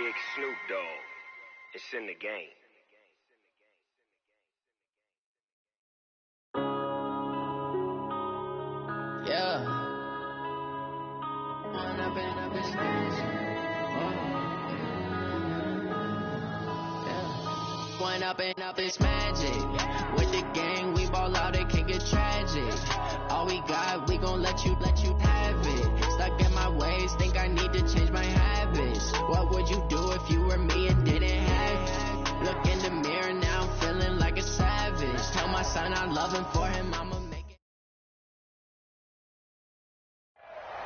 Big Snoop Dogg. It's in the game. Yeah. One up and up is magic. With the gang, we ball out, it can get tragic. All we got, we gon' let you have it. Stuck in my ways, think I need to change my habits. What would you do if you were me and didn't have it? Look in the mirror, now I'm feeling like a savage. Tell my son I love him, for him I'ma make it.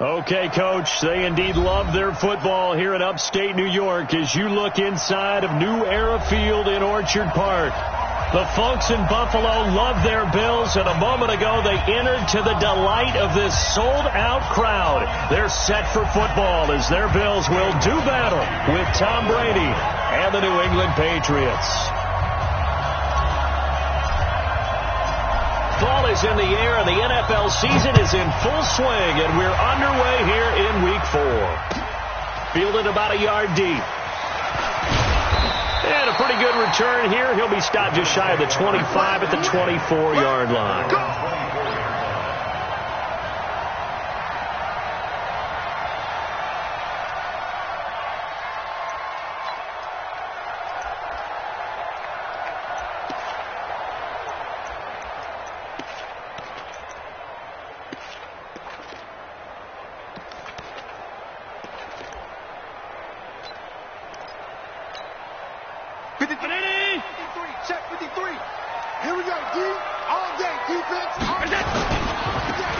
Okay, Coach, they indeed love their football here in upstate New York as you look inside of New Era Field in Orchard Park. The folks in Buffalo love their Bills, and a moment ago they entered to the delight of this sold-out crowd. They're set for football as their Bills will do battle with Tom Brady and the New England Patriots. Fall is in the air, and the NFL season is in full swing, and we're underway here in Week 4. Fielded about a yard deep. And a pretty good return here. He'll be stopped just shy of the 25 at the 24-yard line.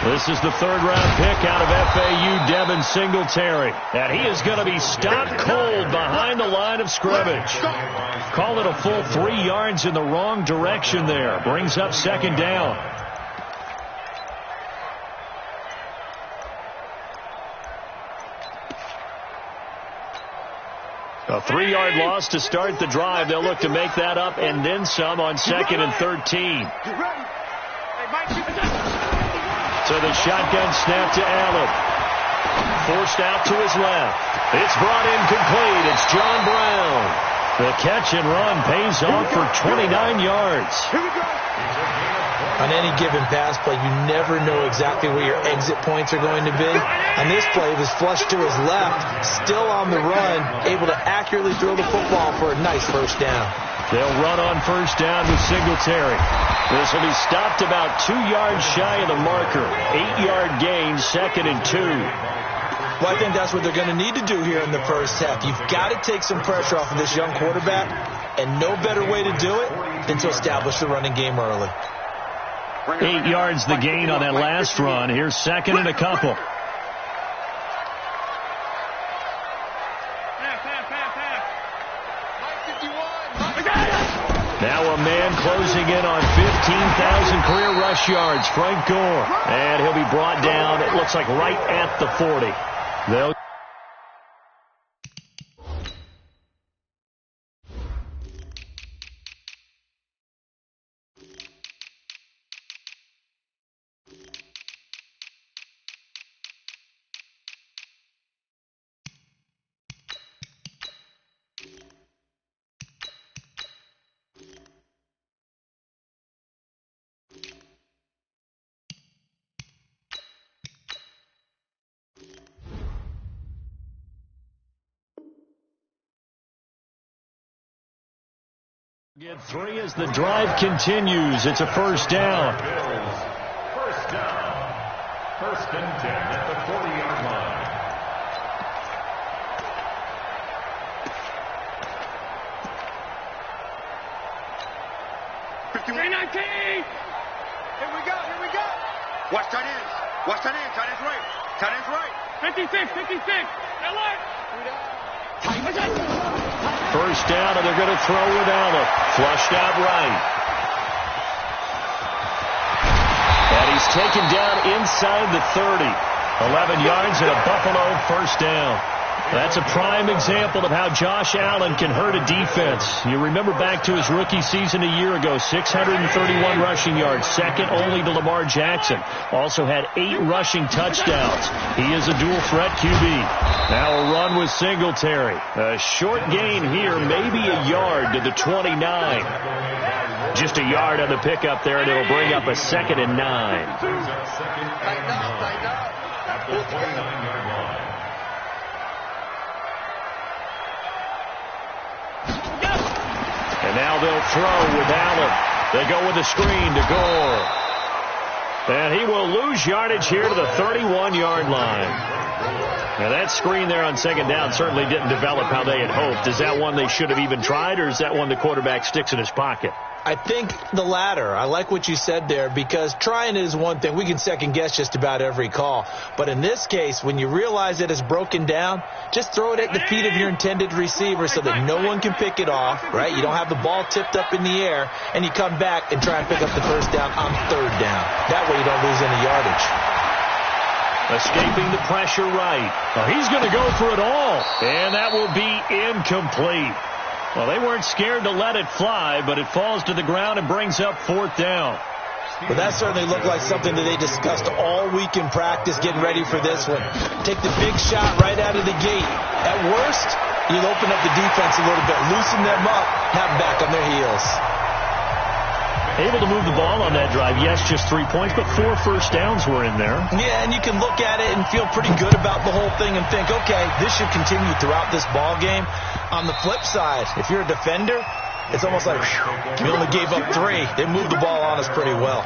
This is the third-round pick out of FAU, Devin Singletary. And he is going to be stopped cold behind the line of scrimmage. Call it a full 3 yards in the wrong direction there. Brings up second down. A 3-yard loss to start the drive. They'll look to make that up and then some on 2nd and 13. So the shotgun snap to Allen. Forced out to his left. It's brought in complete. It's John Brown. The catch and run pays off for 29 yards. On any given pass play, you never know exactly where your exit points are going to be. On this play, it was flushed to his left, still on the run, able to accurately throw the football for a nice first down. They'll run on first down with Singletary. This will be stopped about 2 yards shy of the marker. 8-yard gain, 2nd and 2. Well, I think that's what they're going to need to do here in the first half. You've got to take some pressure off of this young quarterback, and no better way to do it than to establish the running game early. 8 yards the gain on that last run. Here's 2nd and a couple. Now a man closing in on 15,000 career rush yards, Frank Gore. And he'll be brought down, it looks like right at the 40. They'll get 3 as the drive continues. It's a first down. First down. 1st and 10 at the 40-yard line. Here we go. Watch tight ends. Tight ends right. 56. First down, and they're going to throw with Allen. Flushed out right. And he's taken down inside the 30. 11 yards and a Buffalo first down. That's a prime example of how Josh Allen can hurt a defense. You remember back to his rookie season a year ago, 631 rushing yards, second only to Lamar Jackson. Also had 8 rushing touchdowns. He is a dual-threat QB. Now a run with Singletary. A short gain here, maybe a yard to the 29. Just a yard on the pickup there, and it'll bring up a 2nd and 9. Tighten up. At the 29-yard line. And now they'll throw with Allen. They go with a screen to Gore. And he will lose yardage here to the 31-yard line. Now that screen there on 2nd down certainly didn't develop how they had hoped. Is that one they should have even tried, or is that one the quarterback sticks in his pocket? I think the latter. I like what you said there, because trying is one thing. We can second guess just about every call. But in this case, when you realize that it's broken down, just throw it at the feet of your intended receiver so that no one can pick it off, right? You don't have the ball tipped up in the air, and you come back and try and pick up the first down on 3rd down. That way you don't lose any yardage. Escaping the pressure right. Well, he's going to go for it all, and that will be incomplete. Well, they weren't scared to let it fly, but it falls to the ground and brings up 4th down. Well, that certainly looked like something that they discussed all week in practice, getting ready for this one. Take the big shot right out of the gate. At worst, you'll open up the defense a little bit, loosen them up, have them back on their heels. Able to move the ball on that drive. Yes, just 3 points, but 4 first downs were in there. Yeah, and you can look at it and feel pretty good about the whole thing and think, okay, this should continue throughout this ball game. On the flip side, if you're a defender, it's almost like, whew, we only gave up 3. They moved the ball on us pretty well.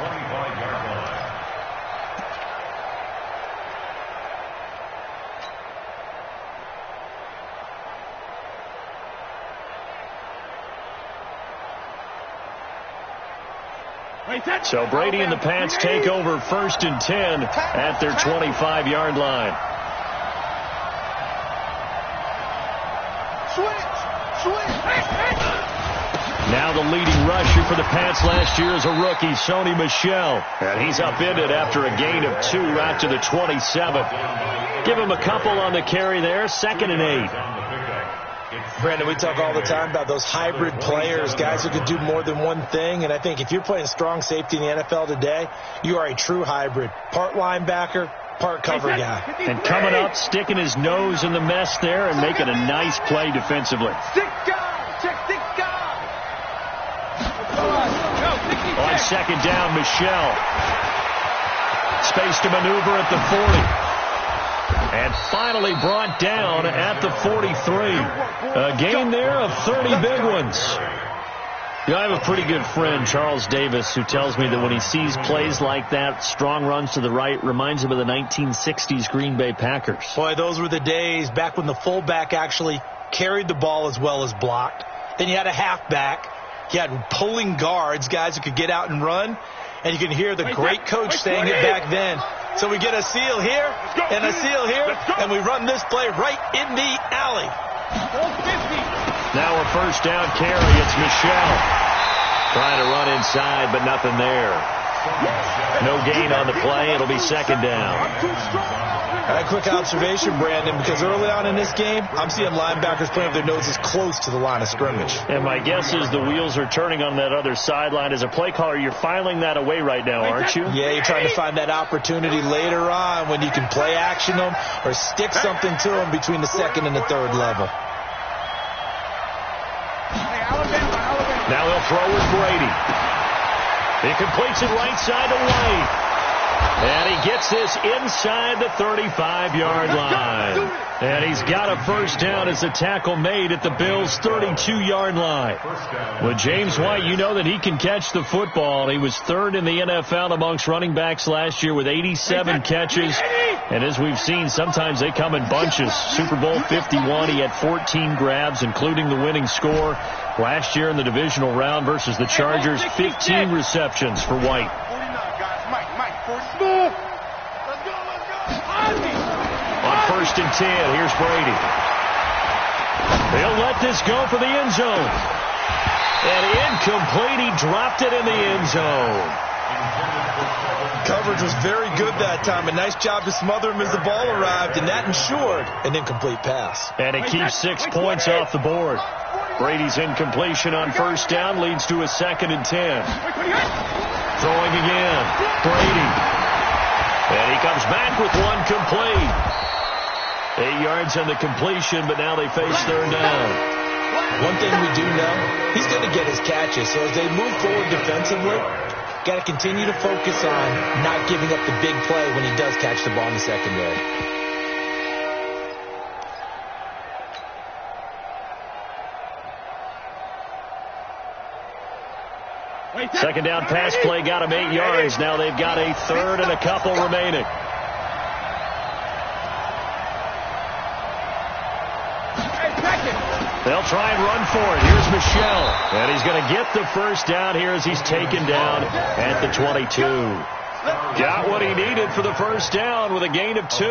So Brady and the Pats take over 1st and 10 at their 25-yard line. Now the leading rusher for the Pats last year is a rookie, Sony Michel. And he's upended after a gain of 2 out to the 27. Give him a couple on the carry there, 2nd and 8. Brandon, we talk all the time about those hybrid players, guys who can do more than one thing. And I think if you're playing strong safety in the NFL today, you are a true hybrid. Part linebacker, part cover guy. And coming up, sticking his nose in the mess there and making a nice play defensively. On 2nd down, Michel. Space to maneuver at the 40. And finally brought down at the 43. A gain there of 30 big ones. You know, I have a pretty good friend, Charles Davis, who tells me that when he sees plays like that, strong runs to the right, reminds him of the 1960s Green Bay Packers. Boy, those were the days back when the fullback actually carried the ball as well as blocked. Then you had a halfback. You had pulling guards, guys who could get out and run. And you can hear the great coach saying it back then. So we get a seal here and a seal here, and we run this play right in the alley. Now a 1st down carry. It's Michel. Trying to run inside, but nothing there. No gain on the play. It'll be 2nd down. A quick observation, Brandon, because early on in this game, I'm seeing linebackers playing with their noses close to the line of scrimmage. And my guess is the wheels are turning on that other sideline. As a play caller, you're filing that away right now, aren't you? Yeah, you're trying to find that opportunity later on when you can play action them or stick something to them between the 2nd and the 3rd level. Now they'll throw with Brady. He completes it right side to White. And he gets this inside the 35-yard line. And he's got a 1st down as the tackle made at the Bills' 32-yard line. With James White, you know that he can catch the football. He was 3rd in the NFL amongst running backs last year with 87 catches. And as we've seen, sometimes they come in bunches. Super Bowl 51, he had 14 grabs, including the winning score. Last year in the divisional round versus the Chargers, 15 receptions for White. On 1st and 10, here's Brady. They'll let this go for the end zone. And incomplete, he dropped it in the end zone. Coverage was very good that time. A nice job to smother him as the ball arrived, and that ensured an incomplete pass. And it keeps 6 points off the board. Brady's incompletion on first down leads to a 2nd and 10. Throwing again. Brady. And he comes back with one complete. 8 yards on the completion, but now they face third down. One thing we do know, he's going to get his catches. So as they move forward defensively, got to continue to focus on not giving up the big play when he does catch the ball in the secondary. Second down pass play got him 8 yards. Now they've got a third and a couple remaining. They'll try and run for it. Here's Michelle. And he's going to get the first down here as he's taken down at the 22. Got what he needed for the first down with a gain of 2.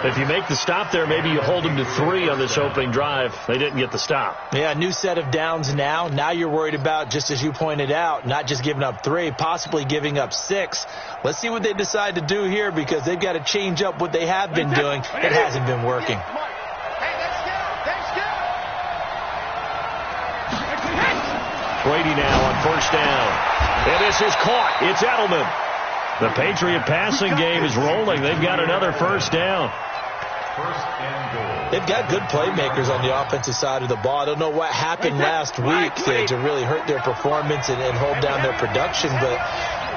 If you make the stop there, maybe you hold him to 3 on this opening drive. They didn't get the stop. Yeah, new set of downs now. Now you're worried about, just as you pointed out, not just giving up 3, possibly giving up 6. Let's see what they decide to do here, because they've got to change up what they have been doing. It hasn't been working. Brady now on first down. And this is caught. It's Edelman. The Patriot passing game is rolling. They've got another first down. They've got good playmakers on the offensive side of the ball. I don't know what happened last week to really hurt their performance and hold down their production, but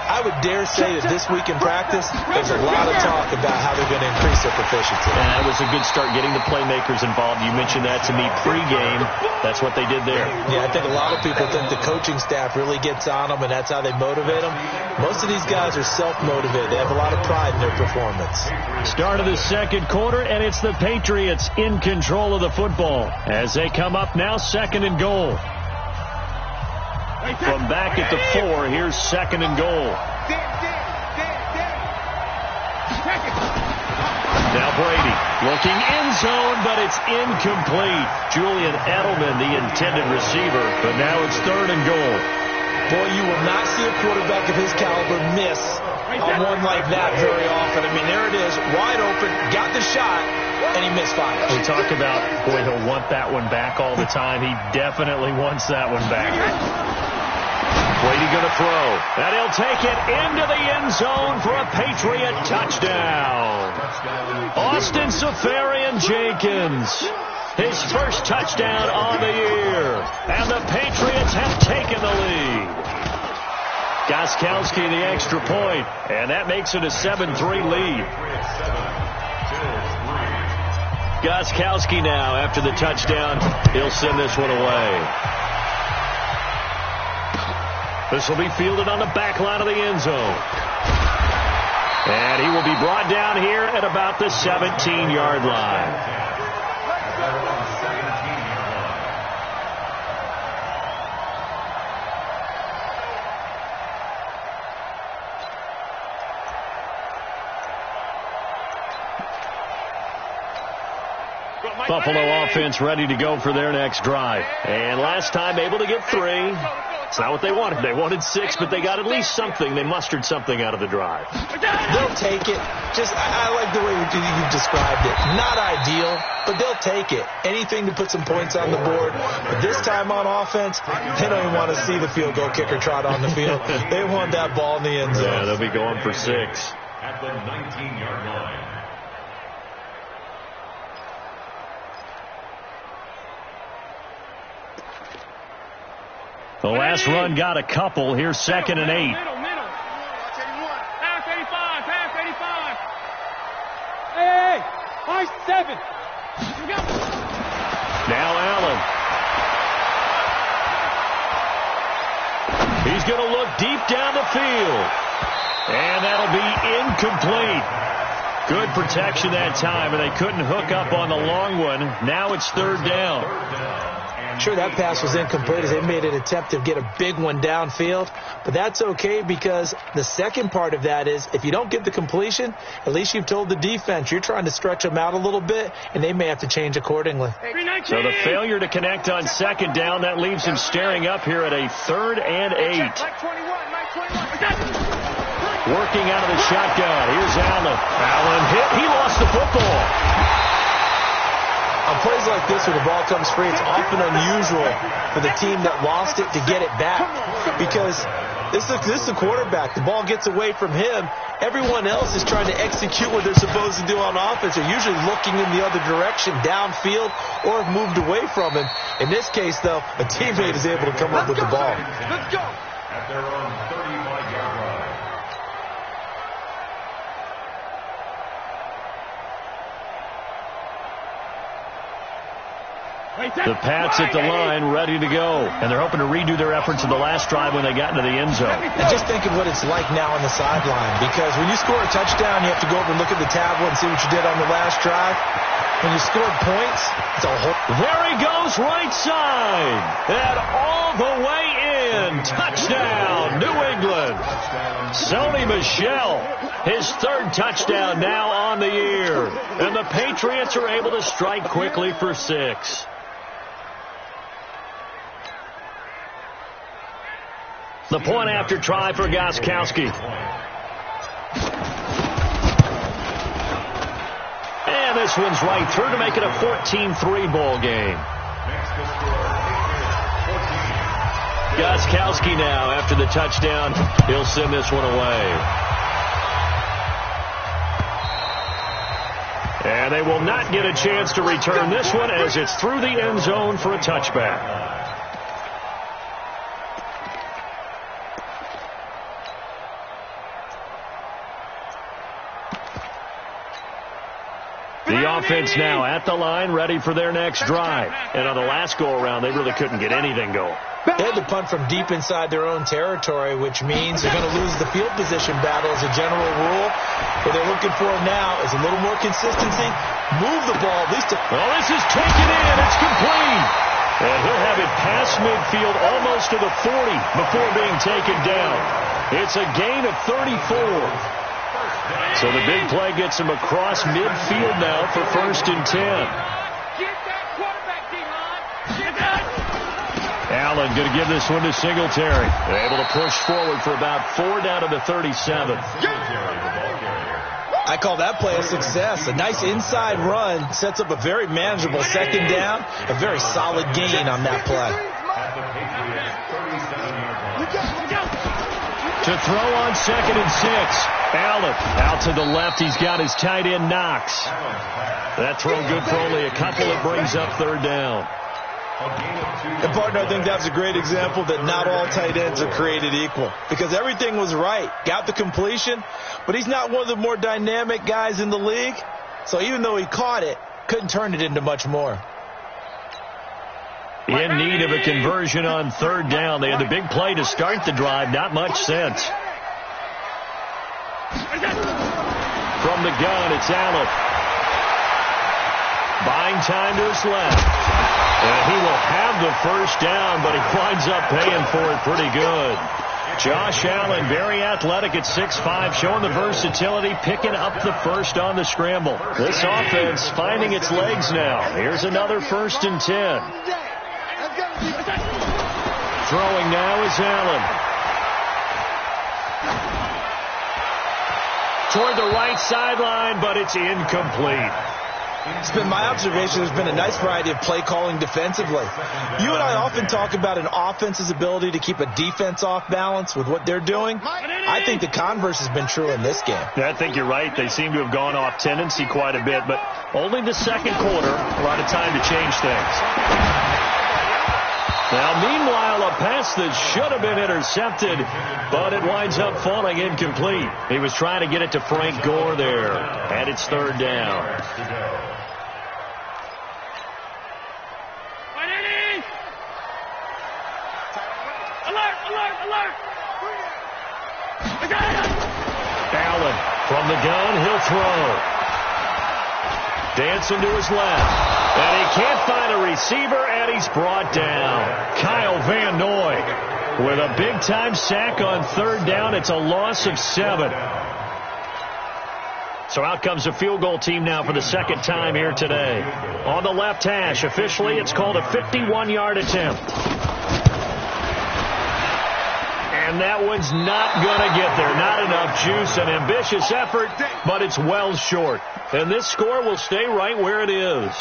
I would dare say that this week in practice, there's a lot of talk about how they're going to increase their proficiency. And that was a good start, getting the playmakers involved. You mentioned that to me pregame. That's what they did there. Yeah, I think a lot of people think the coaching staff really gets on them, and that's how they motivate them. Most of these guys are self-motivated. They have a lot of pride in their performance. Start of the second quarter, and it's the Patriots in control of the football as they come up now 2nd and goal. From back at the 4, here's 2nd and goal. Now Brady looking end zone, but it's incomplete. Julian Edelman, the intended receiver, but now it's 3rd and goal. Boy, you will not see a quarterback of his caliber miss on one like that very often. I mean, there it is, wide open, got the shot, and he misfired. We talk about, boy, he'll want that one back all the time. He definitely wants that one back. Brady going to throw, and he'll take it into the end zone for a Patriot touchdown. Austin Safarian-Jenkins, his first touchdown on the year, and the Patriots have taken the lead. Gostkowski the extra point, and that makes it a 7-3 lead. Gostkowski now, after the touchdown, he'll send this one away. This will be fielded on the back line of the end zone. And he will be brought down here at about the 17-yard line. Buffalo offense ready to go for their next drive. And last time able to get 3. It's not what they wanted. They wanted 6, but they got at least something. They mustered something out of the drive. They'll take it. I like the way you described it. Not ideal, but they'll take it. Anything to put some points on the board. But this time on offense, they don't even want to see the field goal kicker trot on the field. They want that ball in the end zone. Yeah, they'll be going for 6. At the 19-yard line. The last run got a couple. Here's 2nd and 8. Middle. Pass 85. Hey, 7. Now Allen. He's going to look deep down the field. And that'll be incomplete. Good protection that time, and they couldn't hook up on the long one. Now it's 3rd down. Sure, that pass was incomplete as they made an attempt to get a big one downfield, but that's okay because the second part of that is if you don't get the completion, at least you've told the defense you're trying to stretch them out a little bit, and they may have to change accordingly. So the failure to connect on 2nd down, that leaves him staring up here at a 3rd and 8. Working out of the shotgun. Here's Allen. Allen hit. He lost the football. On plays like this where the ball comes free, it's often unusual for the team that lost it to get it back, because this is the quarterback. The ball gets away from him. Everyone else is trying to execute what they're supposed to do on offense. They're usually looking in the other direction, downfield, or have moved away from him. In this case, though, a teammate is able to come up with the ball. Let's go. At their own 35-yard line. The Pats at the line, ready to go. And they're hoping to redo their efforts in the last drive when they got into the end zone. And just think of what it's like now on the sideline, because when you score a touchdown, you have to go over and look at the tablet and see what you did on the last drive. When you scored points, it's a whole... There he goes, right side. And all the way in. Touchdown, New England. Sony Michel, his third touchdown now on the year. And the Patriots are able to strike quickly for 6. The point after try for Gostkowski. And this one's right through to make it a 14-3 ball game. Gostkowski now after the touchdown. He'll send this one away. And they will not get a chance to return this one as it's through the end zone for a touchback. The offense now at the line, ready for their next drive. And on the last go-around, they really couldn't get anything going. They had to punt from deep inside their own territory, which means they're going to lose the field position battle as a general rule. What they're looking for now is a little more consistency. Move the ball, at least. Well, this is taken in. It's complete. And he'll have it past midfield almost to the 40 before being taken down. It's a gain of 34. So the big play gets him across midfield now for 1st and 10. Allen going to give this one to Singletary. They're able to push forward for about 4 down to the 37. I call that play a success. A nice inside run sets up a very manageable 2nd down. A very solid gain on that play. To throw on 2nd and 6. Allen out to the left. He's got his tight end Knox. That throw good for only a couple. It brings up 3rd down. And partner, I think that's a great example that not all tight ends are created equal, because everything was right. Got the completion, but he's not one of the more dynamic guys in the league. So even though he caught it, couldn't turn it into much more. In need of a conversion on 3rd down. They had the big play to start the drive. Not much sense. From the gun, it's Allen. Buying time to his left. And he will have the 1st down, but he winds up paying for it pretty good. Josh Allen, very athletic at 6'5", showing the versatility, picking up the 1st on the scramble. This offense finding its legs now. Here's another 1st and 10. Throwing now is Allen. Toward the right sideline, but it's incomplete. It's been my observation there's been a nice variety of play calling defensively. You and I often talk about an offense's ability to keep a defense off balance with what they're doing. I think the converse has been true in this game. Yeah, I think you're right. They seem to have gone off tendency quite a bit, but only the 2nd quarter, a lot of time to change things. Now, meanwhile, a pass that should have been intercepted, but it winds up falling incomplete. He was trying to get it to Frank Gore there, and it's 3rd down. Alert, alert, alert! Allen from the gun, he'll throw. Dancing to his left. And he can't find a receiver, and he's brought down. Kyle Van Noy with a big-time sack on 3rd down. It's a loss of 7. So out comes a field goal team now for the 2nd time here today. On the left hash, officially it's called a 51-yard attempt. And that one's not going to get there. Not enough juice. An ambitious effort, but it's well short. And this score will stay right where it is.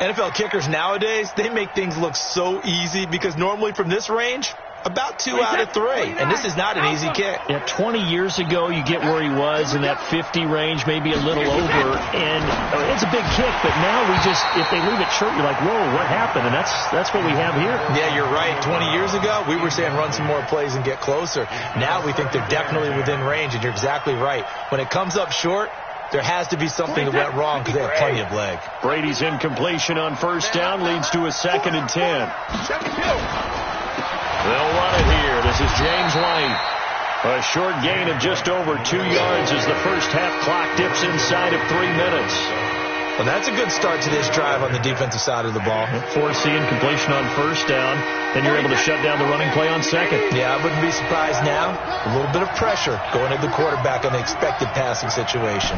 NFL kickers nowadays, they make things look so easy because normally from this range, about 2 out of 3. And this is not an easy kick. Yeah, 20 years ago, you get where he was in that 50 range, maybe a little over. And it's a big kick, but now if they leave it short, you're like, whoa, what happened? And that's what we have here. Yeah, you're right. 20 years ago, we were saying run some more plays and get closer. Now we think they're definitely within range, and you're exactly right. When it comes up short, there has to be something that went wrong because they have plenty of leg. Brady's incompletion on first down leads to a 2nd and 10. They'll run it here. This is James White. A short gain of just over 2 yards as the first half clock dips inside of 3 minutes. Well, that's a good start to this drive on the defensive side of the ball. Force the incompletion on first down. Then you're able to shut down the running play on second. Yeah, I wouldn't be surprised now. A little bit of pressure going at the quarterback on the expected passing situation.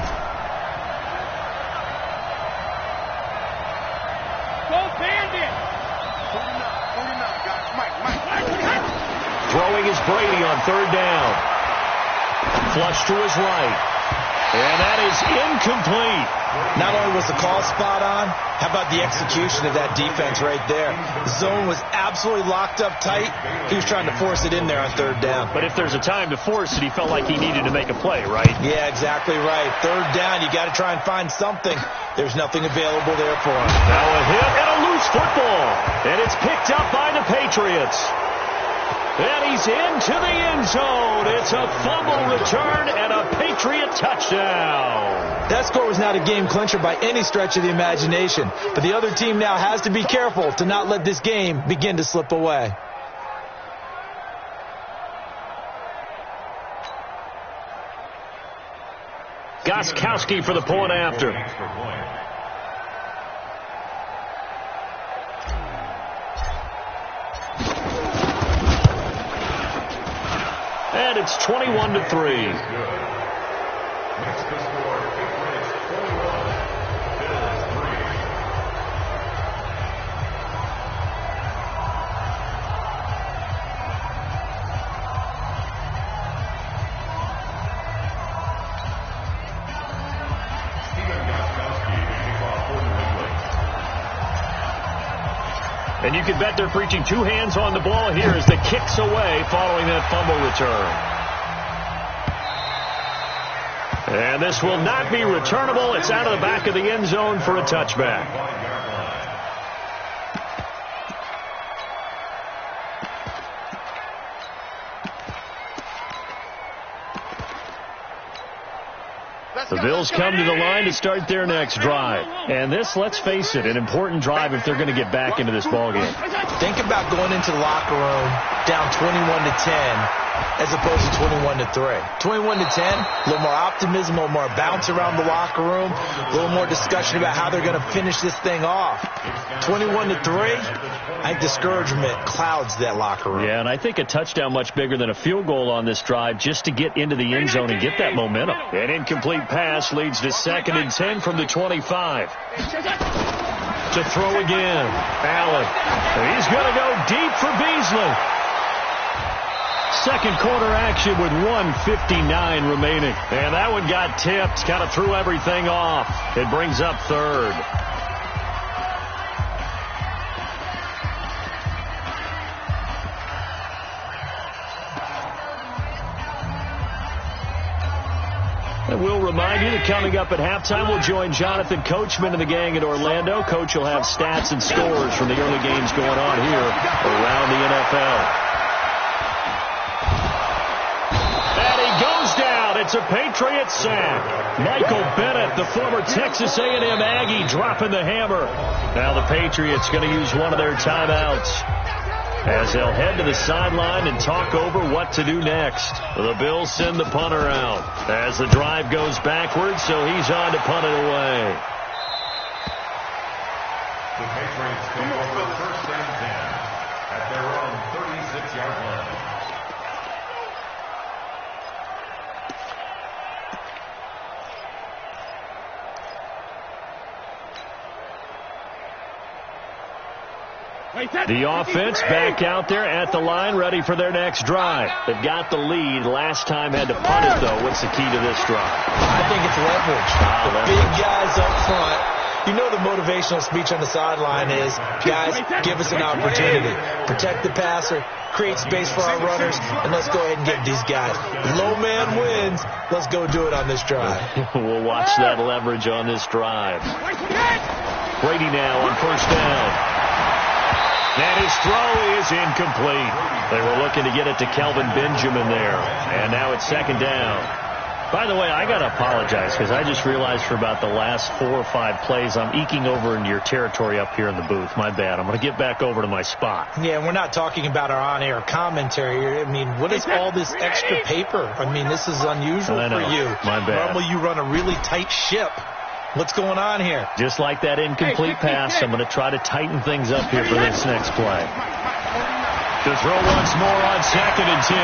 Throwing is Brady on 3rd down. Flush to his right. And that is incomplete. Not only was the call spot on, how about the execution of that defense right there? The zone was absolutely locked up tight. He was trying to force it in there on 3rd down. But if there's a time to force it, he felt like he needed to make a play, right? Yeah, exactly right. 3rd down, you got to try and find something. There's nothing available there for him. Now a hit and a loose football. And it's picked up by the Patriots. And he's into the end zone. It's a fumble return and a Patriot touchdown. That score was not a game clincher by any stretch of the imagination. But the other team now has to be careful to not let this game begin to slip away. Gostkowski for the point after. And it's 21-3. Next to score, Patriots 41, Bills 3. Stephen Gostkowski, kickoff for New England. And you can bet they're preaching 2 hands on the ball here as the kick's away following that fumble return. And this will not be returnable. It's out of the back of the end zone for a touchback. The Bills come to the line to start their next drive. And this, let's face it, an important drive if they're going to get back into this ballgame. Think about going into the locker room down 21-10 as opposed to 21-3. 21-10, a little more optimism, a little more bounce around the locker room, a little more discussion about how they're going to finish this thing off. 21-3, I think discouragement clouds that locker room. Yeah, and I think a touchdown much bigger than a field goal on this drive just to get into the end zone and get that momentum. An incomplete pass leads to 2nd and 10 from the 25. To throw again, Allen. And he's going to go deep for Beasley. Second quarter action with 1:59 remaining. And that one got tipped, kind of threw everything off. It brings up 3rd. And we'll remind you that coming up at halftime, we'll join Jonathan Coachman and the gang at Orlando. Coach will have stats and scores from the early games going on here around the NFL. It's a Patriot sack. Michael Bennett, the former Texas A&M Aggie, dropping the hammer. Now the Patriots going to use one of their timeouts as they'll head to the sideline and talk over what to do next. The Bills send the punter out as the drive goes backwards, so he's on to punt it away. The Patriots take over 1st and 10 at their own 36-yard line. The offense back out there at the line, ready for their next drive. They've got the lead. Last time had to punt it, though. What's the key to this drive? I think it's leverage. The big guys up front. You know the motivational speech on the sideline is, guys, give us an opportunity. Protect the passer, create space for our runners, and let's go ahead and get these guys. Low man wins. Let's go do it on this drive. We'll watch that leverage on this drive. Brady now on first down. And his throw is incomplete. They were looking to get it to Kelvin Benjamin there. And now it's second down. By the way, I got to apologize because I just realized for about the last 4 or 5 plays, I'm eking over into your territory up here in the booth. My bad. I'm going to get back over to my spot. Yeah, and we're not talking about our on-air commentary. I mean, what is all this extra paper? I mean, this is unusual for you. My bad. Normally you run a really tight ship. What's going on here? Just like that incomplete pass, I'm going to try to tighten things up here for this next play. To throw once more on 2nd and 10.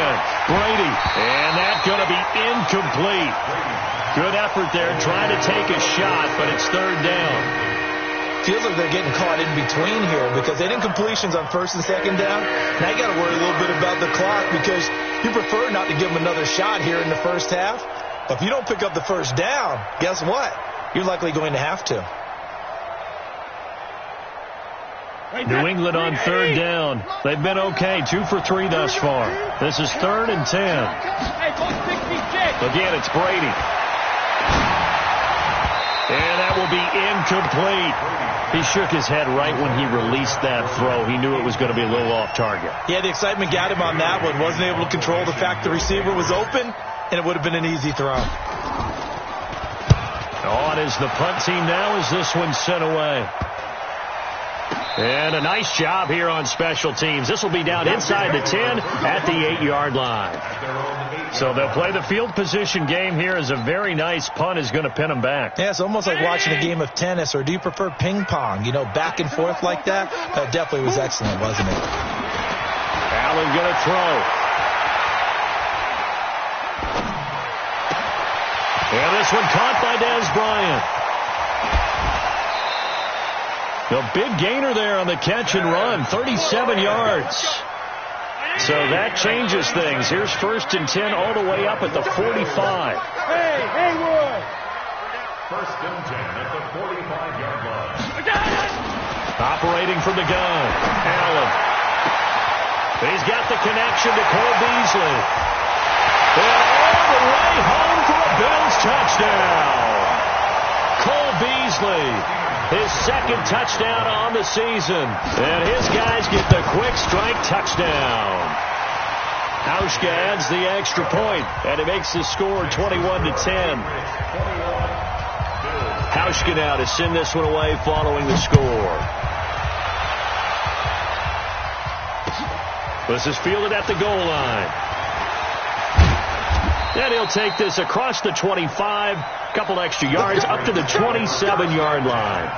Brady. And that's going to be incomplete. Good effort there trying to take a shot, but it's 3rd down. Feels like they're getting caught in between here because they didn't completions on 1st and 2nd down. Now you got to worry a little bit about the clock because you prefer not to give them another shot here in the first half. But if you don't pick up the 1st down, guess what? You're likely going to have to. New England on 3rd down. They've been okay. 2 for 3 thus far. This is 3rd and 10. Again, it's Brady. And that will be incomplete. He shook his head right when he released that throw. He knew it was going to be a little off target. Yeah, the excitement got him on that one. Wasn't able to control the fact the receiver was open, and it would have been an easy throw. On is the punt team now as this one's sent away. And a nice job here on special teams. This will be down inside the 10 at the 8-yard line. So they'll play the field position game here as a very nice punt is going to pin them back. Yeah, it's almost like watching a game of tennis, or do you prefer ping pong? You know, back and forth like that? That definitely was excellent, wasn't it? Allen going to throw. And this one caught by Dez Bryant. A big gainer there on the catch and run, 37 yards. So that changes things. Here's 1st and 10 all the way up at the 45. Hey, Haywood! 1st and 10 at the 45-yard line. Operating from the gun, Allen. He's got the connection to Cole Beasley. And all the way home for a Bills touchdown. Cole Beasley, his 2nd touchdown on the season. And his guys get the quick strike touchdown. Hauschka adds the extra point, and it makes the score 21-10. Hauschka now to send this one away following the score. This is fielded at the goal line. And he'll take this across the 25, couple extra yards, up to the 27-yard line.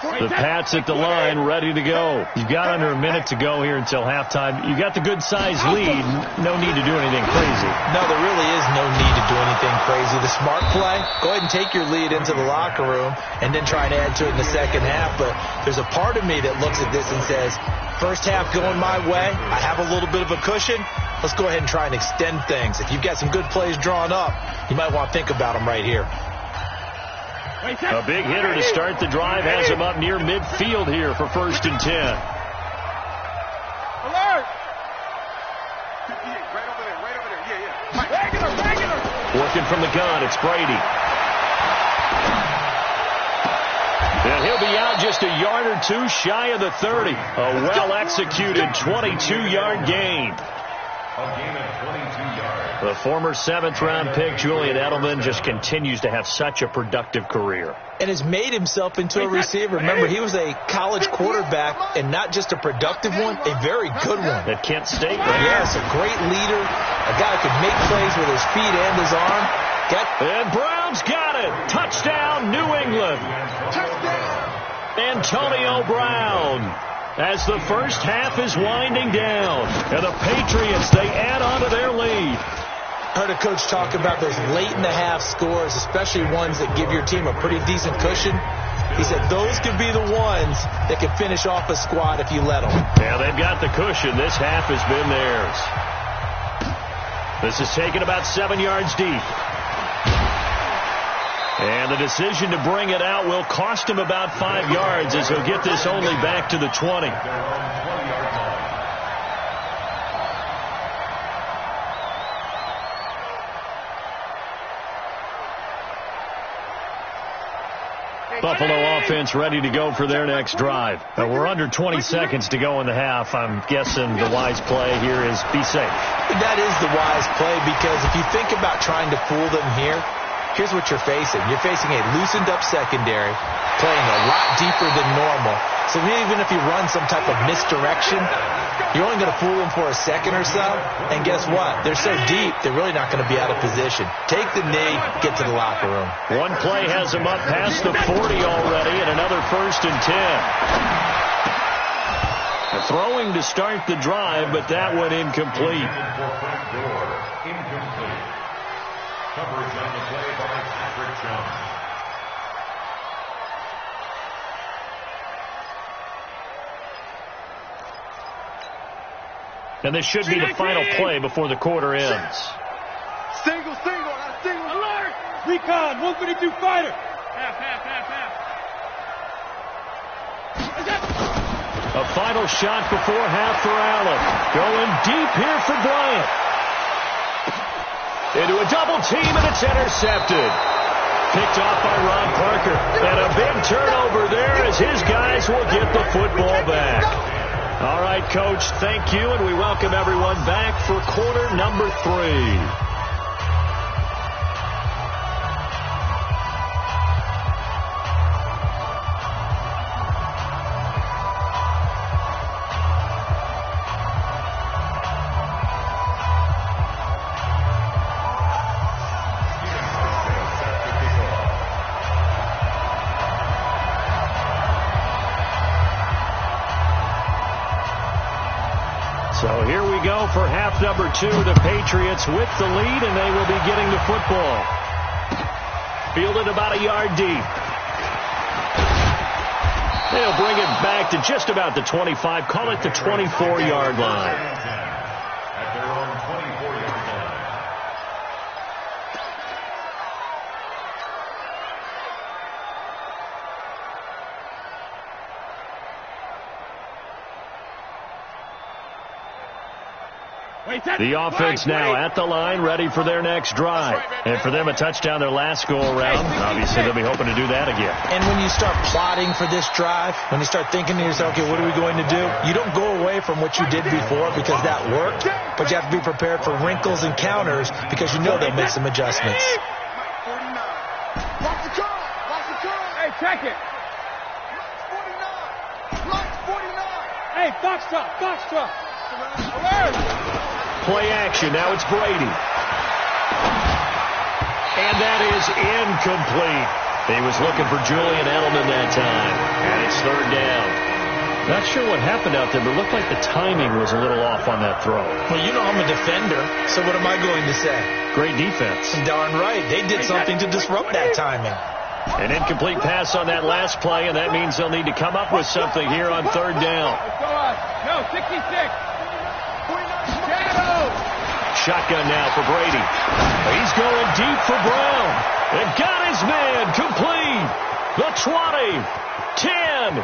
The Pats at the line, ready to go. You've got under a minute to go here until halftime. You got the good-sized lead. No need to do anything crazy. No, there really is no need to do anything crazy. The smart play, go ahead and take your lead into the locker room and then try and add to it in the second half. But there's a part of me that looks at this and says, first half going my way, I have a little bit of a cushion. Let's go ahead and try and extend things. If you've got some good plays drawn up, you might want to think about them right here. A big hitter to start the drive has him up near midfield here for 1st and 10. Alert! Right over there. Yeah. Regular. Working from the gun, it's Brady. And he'll be out just a yard or two shy of the 30. A well-executed 22-yard gain. A gain of 22 yards. The former 7th-round pick, Julian Edelman, just continues to have such a productive career. And has made himself into a receiver. Remember, he was a college quarterback, and not just a productive one, a very good one. At Kent State, right? Yes, a great leader, a guy who could make plays with his feet and his arm. And Brown's got it. Touchdown, New England. Antonio Brown. As the first half is winding down, and the Patriots, they add on to their lead. I heard a coach talk about those late-in-the-half scores, especially ones that give your team a pretty decent cushion. He said those could be the ones that can finish off a squad if you let them. Yeah, they've got the cushion. This half has been theirs. This is taken about 7 yards deep. And the decision to bring it out will cost him about 5 yards as he'll get this only back to the 20. Buffalo offense ready to go for their next drive. We're under 20 seconds to go in the half. I'm guessing the wise play here is be safe. That is the wise play, because if you think about trying to fool them here, here's what you're facing. You're facing a loosened-up secondary, playing a lot deeper than normal. So even if you run some type of misdirection, you're only going to fool them for a second or so. And guess what? They're so deep, they're really not going to be out of position. Take the knee, get to the locker room. One play has them up past the 40 already, and another 1st and 10. Throwing to start the drive, but that one incomplete. Coverage on the play by Patrick Jones. And this should be the final play before the quarter ends. Single, single. Alert! Recon, 152 fighter. Half. A final shot before half for Allen. Going deep here for Bryant. Into a double team, and it's intercepted. Picked off by Ron Parker. And a big turnover there as his guys will get the football back. All right, Coach, thank you, and we welcome everyone back for quarter number 3. So here we go for half number 2. The Patriots with the lead, and they will be getting the football. Fielded about a yard deep. They'll bring it back to just about the 25. Call it the 24-yard line. At their own 24-yard line. The offense now at the line, ready for their next drive. And for them, a touchdown their last go-around. Obviously, they'll be hoping to do that again. And when you start plotting for this drive, when you start thinking to yourself, okay, what are we going to do? You don't go away from what you did before because that worked, but you have to be prepared for wrinkles and counters because you know they'll make some adjustments. Watch the car. Hey, check it. 49. Hey, box truck. Alert! Play action. Now it's Brady. And that is incomplete. He was looking for Julian Edelman that time. And it's 3rd down. Not sure what happened out there, but it looked like the timing was a little off on that throw. Well, you know I'm a defender, so what am I going to say? Great defense. Darn right. They did something to disrupt that timing. An incomplete pass on that last play, and that means they'll need to come up with something here on 3rd down. Let's go up. No, 66. Shotgun now for Brady. He's going deep for Brown. And got his man complete. The 20, 10,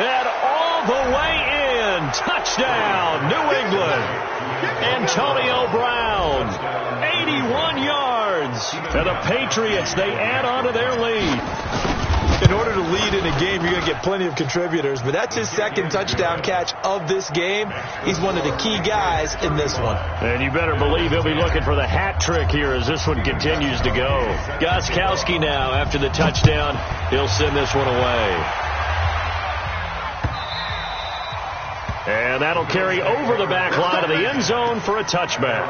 and all the way in. Touchdown, New England. Antonio Brown, 81 yards. And the Patriots, they add on to their lead. In order to lead in a game, you're going to get plenty of contributors, but that's his 2nd touchdown catch of this game. He's one of the key guys in this one. And you better believe he'll be looking for the hat trick here as this one continues to go. Gostkowski now, after the touchdown, he'll send this one away. And that'll carry over the back line of the end zone for a touchback.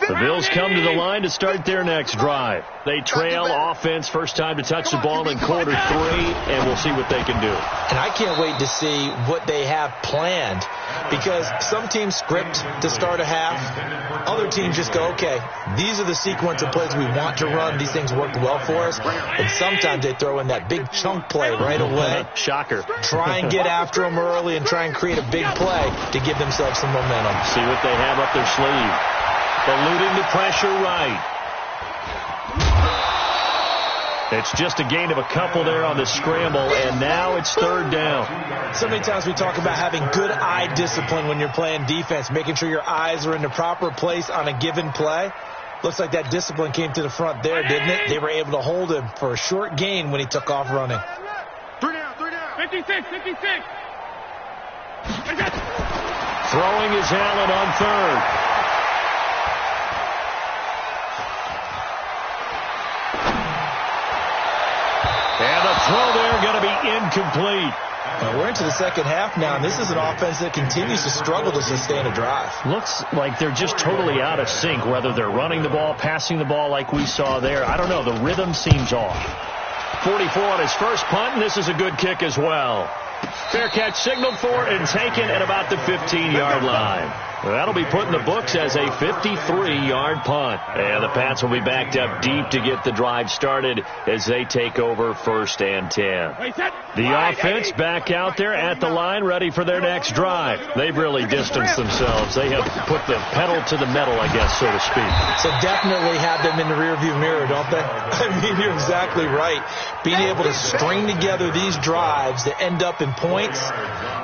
The Bills come to the line to start their next drive. They trail offense, first time to touch the ball in quarter 3, and we'll see what they can do. And I can't wait to see what they have planned, because some teams script to start a half. Other teams just go, okay, these are the sequence of plays we want to run. These things worked well for us. And sometimes they throw in that big chunk play right away. Shocker. Try and get after them early and try and create a big play to give themselves some momentum. See what they have up their sleeve. Eluding the pressure right. It's just a gain of a couple there on the scramble, and now it's third down. So many times we talk about having good eye discipline when you're playing defense, making sure your eyes are in the proper place on a given play. Looks like that discipline came to the front there, didn't it? They were able to hold him for a short gain when he took off running. 3 down, 3 down. 56, 56. Throwing is Allen on third. And the throw there going to be incomplete. We're into the second half now, and this is an offense that continues to struggle to sustain a drive. Looks like they're just totally out of sync, whether they're running the ball, passing the ball like we saw there. I don't know. The rhythm seems off. 44 on his first punt, and this is a good kick as well. Fair catch signaled for and taken at about the 15-yard line. That'll be put in the books as a 53-yard punt. And the Pats will be backed up deep to get the drive started as they take over 1st and 10. The offense back out there at the line, ready for their next drive. They've really distanced themselves. They have put the pedal to the metal, I guess, so to speak. So definitely have them in the rearview mirror, don't they? I mean, you're exactly right. Being able to string together these drives that end up in points,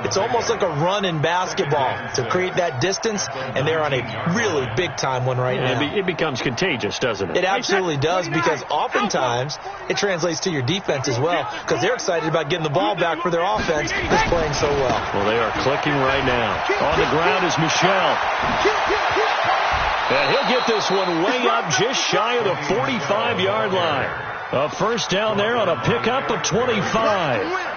it's almost like a run in basketball to create that distance, and they're on a really big-time one right now. It becomes contagious, doesn't it? It absolutely does, because oftentimes it translates to your defense as well, because they're excited about getting the ball back for their offense that's playing so well. Well, they are clicking right now. On the ground is Michel. And he'll get this one way up just shy of the 45-yard line. A first down there on a pickup of 25.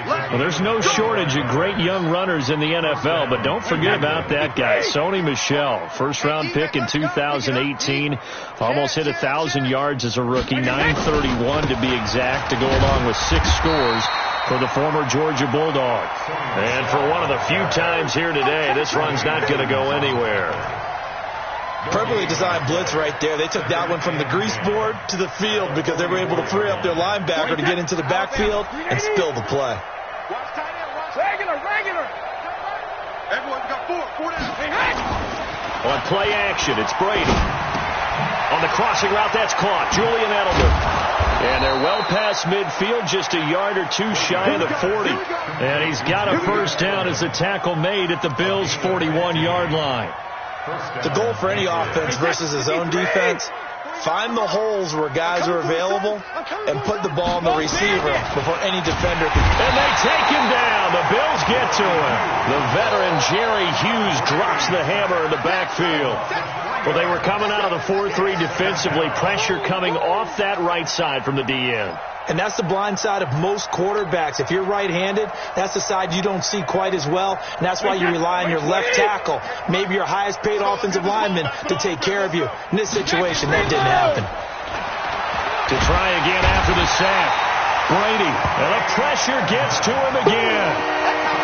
Well, there's no shortage of great young runners in the NFL, but don't forget about that guy, Sony Michel. First-round pick in 2018. Almost hit 1,000 yards as a rookie, 931 to be exact, to go along with 6 scores for the former Georgia Bulldog. And for one of the few times here today, this run's not going to go anywhere. Perfectly designed blitz right there. They took that one from the grease board to the field because they were able to free up their linebacker to get into the backfield and spill the play. Regular. Everyone's got 4 down. On play action, it's Brady. On the crossing route, that's caught. Julian Edelman. And they're well past midfield, just a yard or 2 shy of the 40. And he's got a first down as the tackle made at the Bills' 41-yard line. The goal for any offense versus his own defense, find the holes where guys are available and put the ball on the receiver before any defender can. And they take him down. The Bills get to him. The veteran Jerry Hughes drops the hammer in the backfield. Well, they were coming out of the 4-3 defensively. Pressure coming off that right side from the DN. And that's the blind side of most quarterbacks. If you're right-handed, that's the side you don't see quite as well. And that's why you rely on your left tackle, maybe your highest-paid offensive lineman, to take care of you. In this situation, that didn't happen. To try again after the sack. Brady, and the pressure gets to him again.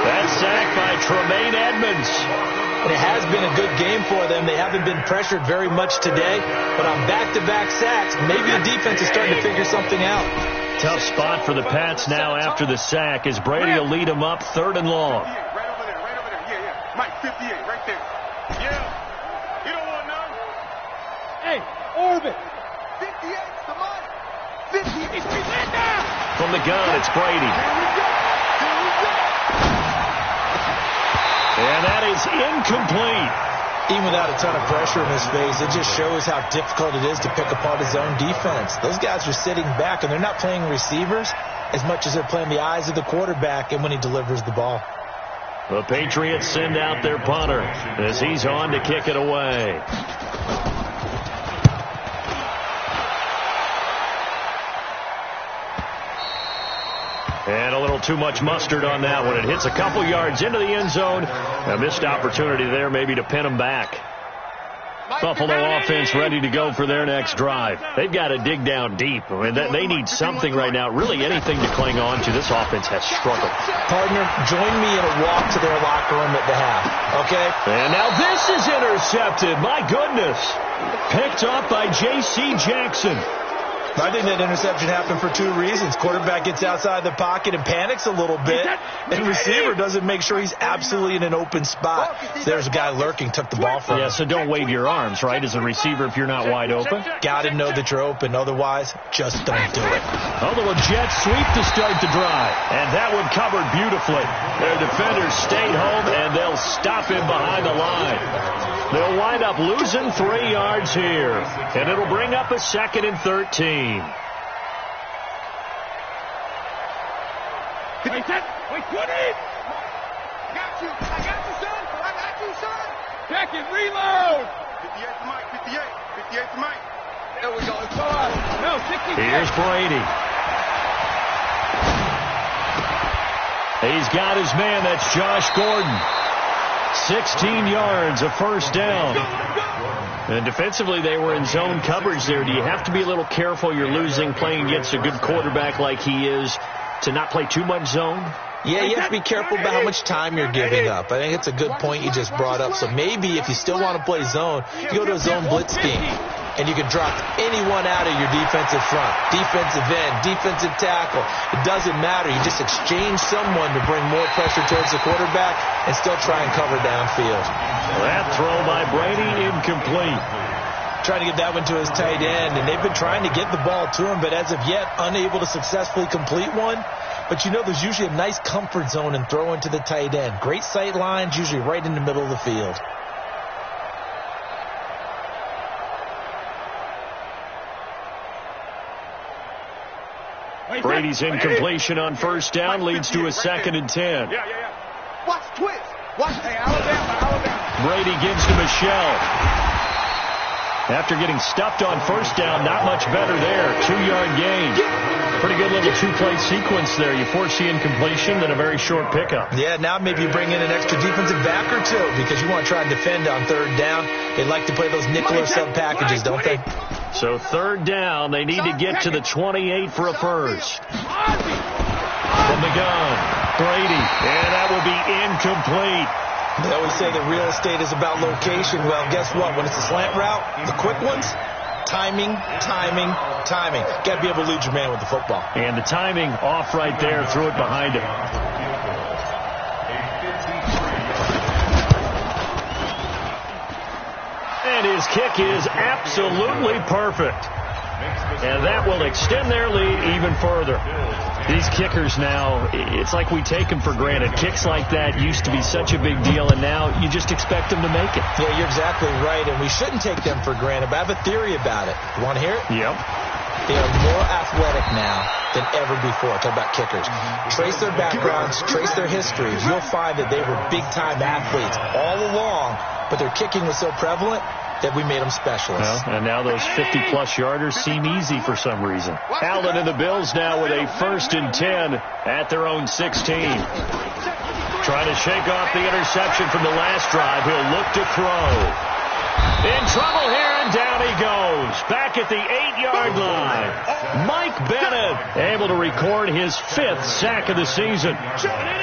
That sack by Tremaine Edmonds. And it has been a good game for them. They haven't been pressured very much today. But on back-to-back sacks, maybe the defense is starting to figure something out. Tough spot for the Pats now after the sack as Brady will lead them up 3rd and long. Right over there. Yeah. Mike, 58, right there. Yeah. You don't want none. Hey, orbit. 58, come on. 58. From the gun, it's Brady. And that is incomplete. Even without a ton of pressure in his face, it just shows how difficult it is to pick apart his own defense. Those guys are sitting back, and they're not playing receivers as much as they're playing the eyes of the quarterback and when he delivers the ball. The Patriots send out their punter as he's on to kick it away. And a little too much mustard on that one. It hits a couple yards into the end zone. A missed opportunity there maybe to pin him back. Buffalo offense ready to go for their next drive. They've got to dig down deep. I mean, they need something right now, really anything to cling on to. This offense has struggled. Partner, join me in a walk to their locker room at the half, okay? And now this is intercepted. My goodness. Picked up by J.C. Jackson. I think that interception happened for two reasons. Quarterback gets outside the pocket and panics a little bit, and receiver doesn't make sure he's absolutely in an open spot. There's a guy lurking, took the ball from him. Yeah, so don't wave your arms, right, as a receiver if you're not wide open. Got to know that you're open. Otherwise, just don't do it. A little jet sweep to start the drive, and that one covered beautifully. Their defenders stayed home, and they'll stop him behind the line. They'll wind up losing 3 yards here, and it'll bring up a 2nd and 13. Wait, wait, 20! I got you, son. I got you, son. Check it, reload! 58 to Mike, 58 to Mike. There we go, it's on. No, 60. Here's Brady. He's got his man, that's Josh Gordon. 16 yards, a first down. And defensively, they were in zone coverage there. Do you have to be a little careful? You're losing, playing against a good quarterback like he is, to not play too much zone? Yeah, you have to be careful about how much time you're giving up. I think it's a good point you just brought up. So maybe if you still want to play zone, you go to a zone blitz scheme. And you can drop anyone out of your defensive front, defensive end, defensive tackle. It doesn't matter. You just exchange someone to bring more pressure towards the quarterback and still try and cover downfield. That throw by Brady incomplete. Trying to get that one to his tight end, and they've been trying to get the ball to him, but as of yet, unable to successfully complete one. But you know there's usually a nice comfort zone in throwing to the tight end. Great sight lines, usually right in the middle of the field. Brady's incompletion on first down leads to a 2nd and 10. Yeah. Watch twist. Watch. Hey, Alabama. Brady gives to Michelle. After getting stuffed on first down, not much better there. 2-yard gain. Pretty good little two-play sequence there. You force the incompletion, then a very short pickup. Yeah, now maybe you bring in an extra defensive back or two because you want to try and defend on third down. They like to play those nickel or sub packages, don't they? So third down, they need to get to the 28 for a first. From the gun, Brady, and that will be incomplete. They always say that real estate is about location. Well, guess what? When it's a slant route, the quick ones, timing. Got to be able to lead your man with the football. And the timing off right there, threw it behind him. And his kick is absolutely perfect. And that will extend their lead even further. These kickers now, it's like we take them for granted. Kicks like that used to be such a big deal, and now you just expect them to make it. Yeah, you're exactly right, and we shouldn't take them for granted, but I have a theory about it. You want to hear it? Yep. They are more athletic now than ever before. Talk about kickers. Trace their backgrounds, trace their histories. You'll find that they were big-time athletes all along, but their kicking was so prevalent that we made them specialists. Well, and now those 50-plus yarders seem easy for some reason. Allen and the Bills now with a 1st and 10 at their own 16. Trying to shake off the interception from the last drive. He'll look to throw. In trouble here, and down he goes. Back at the 8-yard line. Mike Bennett able to record his 5th sack of the season.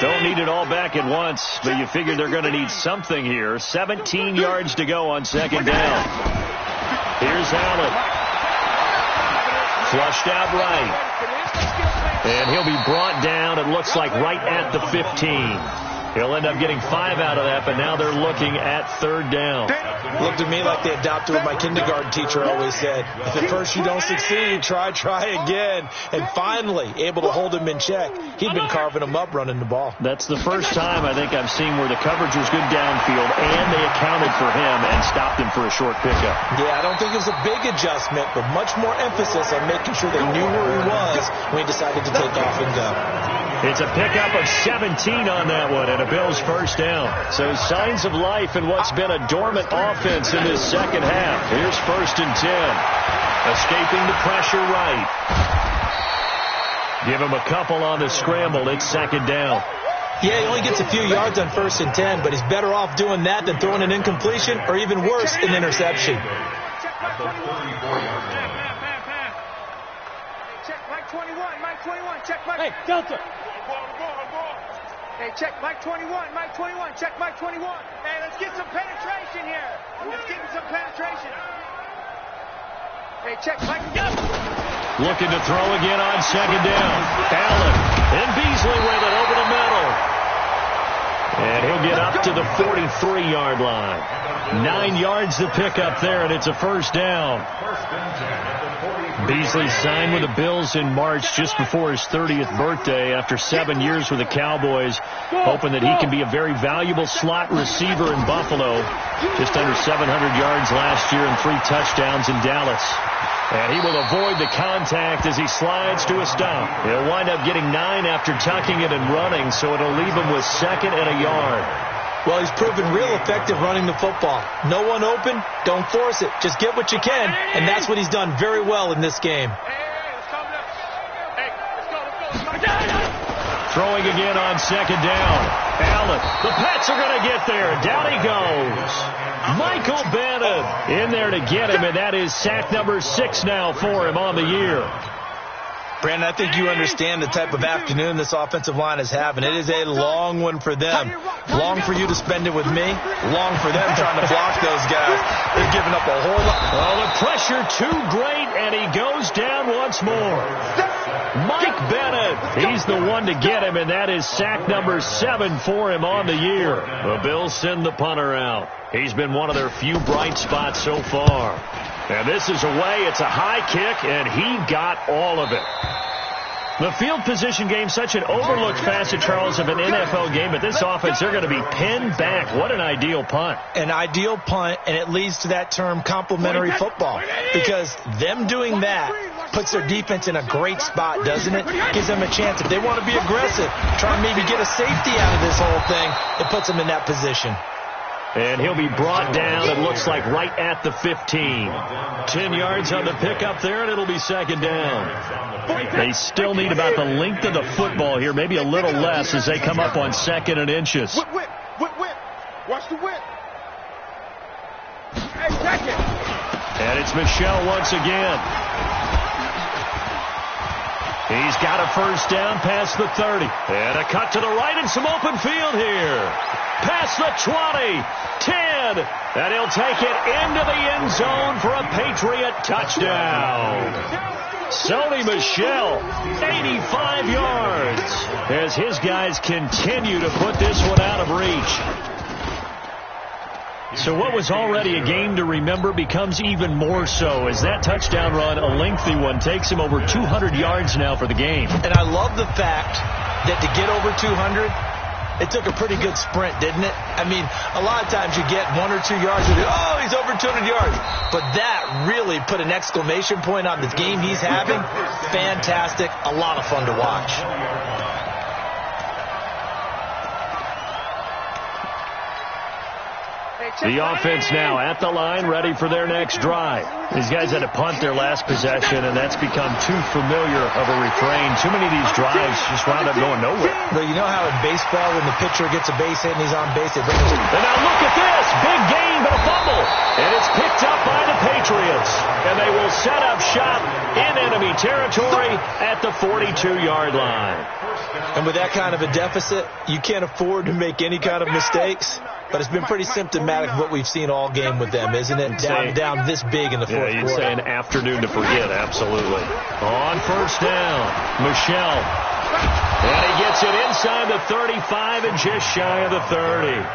Don't need it all back at once, but you figure they're going to need something here. 17 yards to go on 2nd down. Here's Allen. Flushed out right. And he'll be brought down, it looks like, right at the 15. He'll end up getting 5 out of that, but now they're looking at 3rd down. Looked to me like they adopted what my kindergarten teacher always said. If at first you don't succeed, try again. And finally, able to hold him in check. He'd been carving him up running the ball. That's the first time I think I've seen where the coverage was good downfield, and they accounted for him and stopped him for a short pickup. Yeah, I don't think it was a big adjustment, but much more emphasis on making sure they knew where he was when he decided to take off and go. It's a pickup of 17 on that one, and a Bills 1st down. So signs of life in what's been a dormant offense in this second half. Here's 1st and 10. Escaping the pressure right. Give him a couple on the scramble. It's 2nd down. Yeah, he only gets a few yards on 1st and 10, but he's better off doing that than throwing an incompletion or even worse, an interception. Check Mike 21, Mike 21, check Mike. Hey, Delta. Hey, check Mike 21, Mike 21, check Mike 21. Hey, let's get some penetration here. Let's get some penetration. Hey, check Mike. Looking to throw again on 2nd down. Allen and Beasley with it over the middle. And he'll get up to the 43-yard line. 9 yards to pick up there, and it's a 1st down. Beasley signed with the Bills in March just before his 30th birthday after 7 years with the Cowboys, hoping that he can be a very valuable slot receiver in Buffalo. Just under 700 yards last year and 3 touchdowns in Dallas. And he will avoid the contact as he slides to a stop. He'll wind up getting 9 after tucking it and running, so it'll leave him with 2nd and a yard. Well, he's proven real effective running the football. No one open, don't force it. Just get what you can, and that's what he's done very well in this game. Throwing again on 2nd down. Allen, the Pats are going to get there. Down he goes. Michael Bennett in there to get him, and that is sack number 6 now for him on the year. Brandon, I think you understand the type of afternoon this offensive line is having. It is a long one for them. Long for you to spend it with me. Long for them trying to block those guys. They're giving up a whole lot. Oh, the pressure too great, and he goes down once more. Mike Bennett, he's the one to get him, and that is sack number 7 for him on the year. The Bills send the punter out. He's been one of their few bright spots so far. And this is away. It's a high kick, and he got all of it. The field position game, such an overlooked facet, Charles, of an NFL game. But this offense, they're going to be pinned back. What an ideal punt. An ideal punt, and it leads to that term complementary football. Because them doing that puts their defense in a great spot, doesn't it? Gives them a chance. If they want to be aggressive, try and maybe get a safety out of this whole thing, it puts them in that position. And he'll be brought down, it looks like, right at the 15. 10 yards on the pickup there, and it'll be 2nd down. They still need about the length of the football here, maybe a little less as they come up on 2nd and inches. Whip. Watch the whip. Hey, second. And it's Michel once again. He's got a 1st down past the 30. And a cut to the right and some open field here. Past the 20, 10, and he'll take it into the end zone for a Patriot touchdown. Sony Michel, 85 yards, as his guys continue to put this one out of reach. So what was already a game to remember becomes even more so as that touchdown run, a lengthy one, takes him over 200 yards now for the game. And I love the fact that to get over 200, it took a pretty good sprint, didn't it? I mean, a lot of times you get 1 or 2 yards and oh, he's over 200 yards. But that really put an exclamation point on the game he's having. Fantastic. A lot of fun to watch. The offense now at the line, ready for their next drive. These guys had to punt their last possession, and that's become too familiar of a refrain. Too many of these drives just wound up going nowhere. But you know how in baseball, when the pitcher gets a base hit and he's on base, they bring him. And now look at this. Big gain, but a fumble. And it's picked up by the Patriots. And they will set up shop in enemy territory at the 42-yard line. And with that kind of a deficit, you can't afford to make any kind of mistakes. But it's been pretty symptomatic of what we've seen all game with them, isn't it? Down this big in the fourth quarter. You'd say an afternoon to forget, absolutely. On 1st down, Michel. And he gets it inside the 35 and just shy of the 30.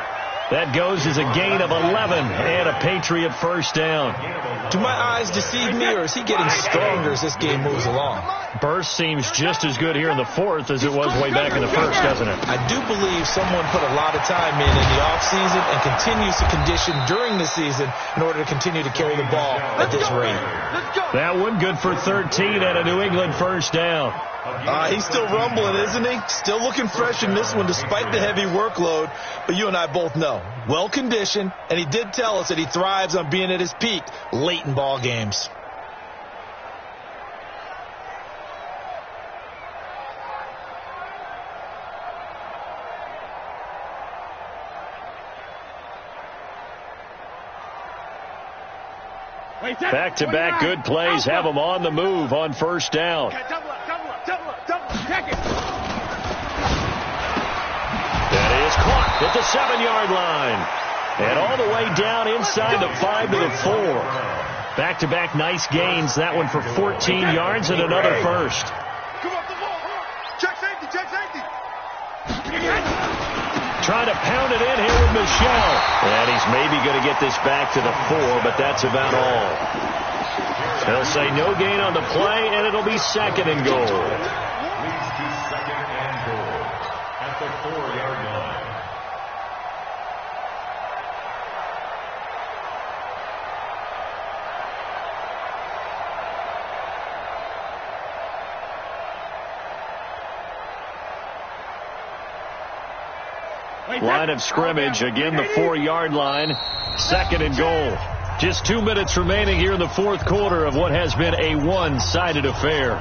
That goes as a gain of 11 and a Patriot 1st down. Do my eyes deceive me, or is he getting stronger as this game moves along? Burst seems just as good here in the 4th as it was way back in the 1st, doesn't it? I do believe someone put a lot of time in the offseason and continues to condition during the season in order to continue to carry the ball at this rate. That one good for 13 and a New England 1st down. He's still rumbling, isn't he? Still looking fresh in this one despite the heavy workload. But you and I both know, well-conditioned, and he did tell us that he thrives on being at his peak late in ball games. Back-to-back good plays have them on the move on first down. Double up. Check it. That is caught at the 7-yard line. And all the way down inside the 5 to the 4. Back-to-back nice gains. That one for 14 yards and another first. Come on, come on. Check safety. Trying to pound it in here with Michelle. And he's maybe going to get this back to the 4, but that's about all. They'll say no gain on the play, and it'll be second and goal. Leads to second and goal at the 4-yard line. Line of scrimmage, again the 4-yard line, second and goal. Just 2 minutes remaining here in the fourth quarter of what has been a one-sided affair.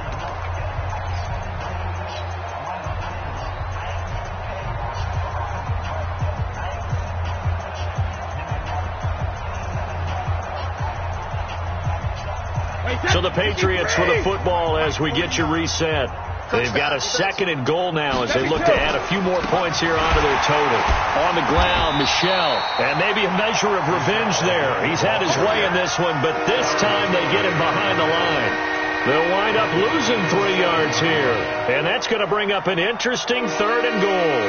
So the Patriots with the football as we get you reset. They've got a second and goal now as they look to add a few more points here onto their total. On the ground, Michelle. And maybe a measure of revenge there. He's had his way in this one, but this time they get him behind the line. They'll wind up losing 3 yards here. And that's going to bring up an interesting third and goal.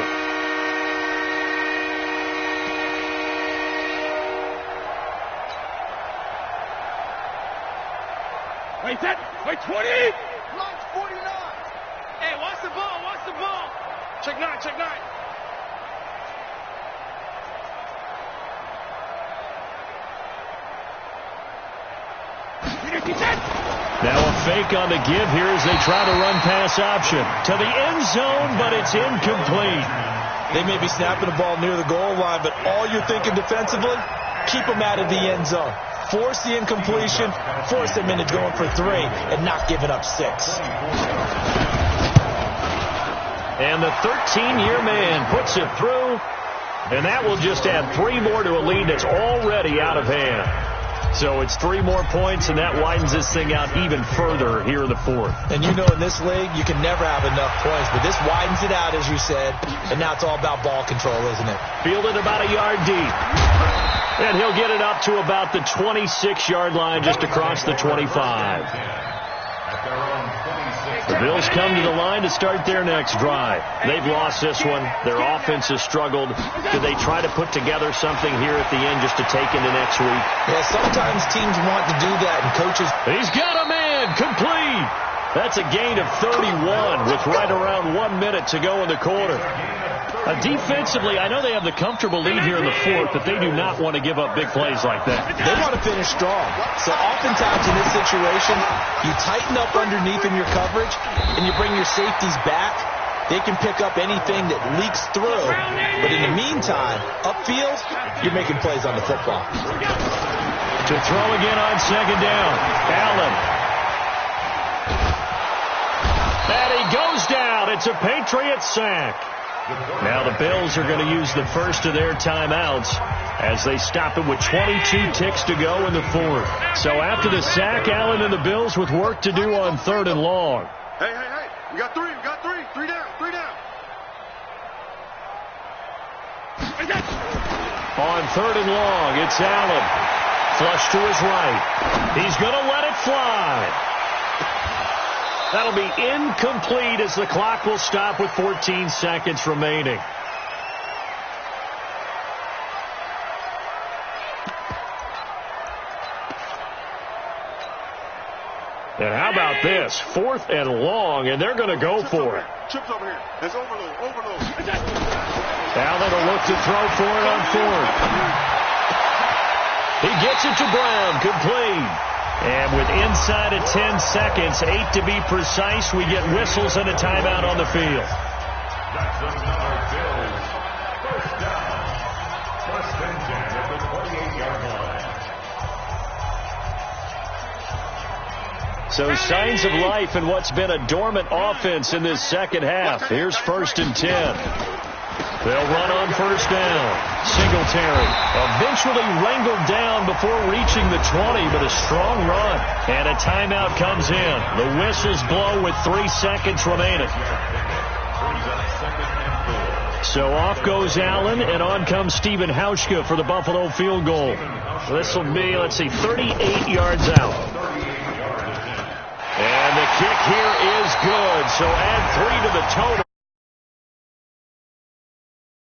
Wait, 20! Launch 49. Hey, watch the ball. Check 9. Now a fake on the give here as they try to run pass option. To the end zone, but it's incomplete. They may be snapping the ball near the goal line, but all you're thinking defensively, keep them out of the end zone. Force the incompletion, force them into going for 3, and not giving up 6. And the 13-year man puts it through, and that will just add 3 more to a lead that's already out of hand. So it's 3 more points, and that widens this thing out even further here in the fourth. And you know in this league, you can never have enough points, but this widens it out, as you said, and now it's all about ball control, isn't it? Fielded about a yard deep. And he'll get it up to about the 26-yard line, just across the 25. The Bills come to the line to start their next drive. They've lost this one. Their offense has struggled. Do they try to put together something here at the end just to take into next week? Yeah, sometimes teams want to do that, and coaches... He's got a man, complete. That's a gain of 31 with right around 1 minute to go in the quarter. Defensively, I know they have the comfortable lead here in the fourth, but they do not want to give up big plays like that. They want to finish strong. So oftentimes in this situation, you tighten up underneath in your coverage, and you bring your safeties back. They can pick up anything that leaks through. But in the meantime, upfield, you're making plays on the football. To throw again on second down, Allen. And he goes down. It's a Patriot sack. Now the Bills are going to use the first of their timeouts as they stop it with 22 ticks to go in the fourth. So after the sack, Allen and the Bills with work to do on third and long. Hey. We got 3. 3 down. On third and long, it's Allen. Flush to his right. He's going to let it fly. That'll be incomplete as the clock will stop with 14 seconds remaining. And how about this? 4th and long, and they're going to go for it. Chips over here. That's overload. Allen will look to throw for it on 4th. He gets it to Brown, complete. And with inside of 10 seconds, 8 to be precise, we get whistles and a timeout on the field. That's another Bills. First down. First and 10 at the 28-yard line. So signs of life in what's been a dormant offense in this second half. Here's 1st and 10. They'll run on first down. Singletary eventually wrangled down before reaching the 20, but a strong run. And a timeout comes in. The whistles blow with 3 seconds remaining. So off goes Allen, and on comes Stephen Hauschka for the Buffalo field goal. This will be, 38 yards out. And the kick here is good, so add 3 to the total.